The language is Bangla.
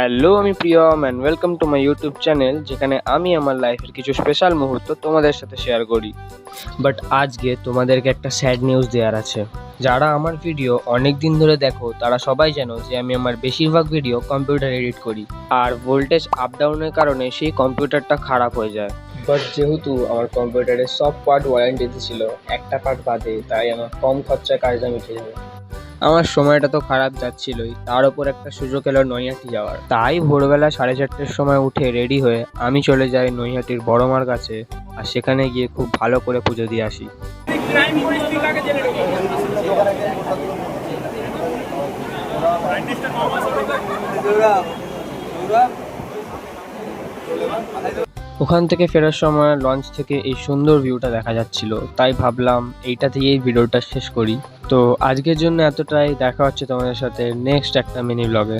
হ্যালো, আমি Priyam and welcome to my YouTube channel, যেখানে আমি আমার লাইফের কিছু স্পেশাল মুহূর্ত তোমাদের সাথে শেয়ার করি। বাট আজকে তোমাদেরকে একটা স্যাড নিউজ দেওয়ার আছে। যারা আমার ভিডিও অনেক দিন ধরে দেখো তারা সবাই জানো যে আমি আমার বেশিরভাগ ভিডিও কম্পিউটার এডিট করি, আর ভোল্টেজ আপ ডাউনের কারণে সেই কম্পিউটারটা খারাপ হয়ে যায়। বাট যেহেতু আমার কম্পিউটারের সব পার্ট ওয়ারেন্টিতে ছিল, একটা পার্ট বাদে, তাই আমার কম খরচায় কাজটা মিটে যাবে। আমার সময়টা তো খারাপ যাচ্ছিলই, তার উপর একটা সুযোগ এলো নৈহাটি যাওয়ার। তাই ভোরবেলা 4:30টার সময় উঠে রেডি হয়ে আমি চলে যাই নৈহাটির বড় মার কাছে, আর সেখানে গিয়ে খুব ভালো করে পুজো দিয়ে আসি। ওখান থেকে ফেরার সময় লঞ্চ থেকে এই সুন্দর ভিউটা দেখা যাচ্ছিল, তাই ভাবলাম এইটা দিয়েই ভিডিওটা শেষ করি। তো আজকের জন্য এতটাই। দেখা হচ্ছে তোমাদের সাথে নেক্সট একটা মিনি ব্লগে।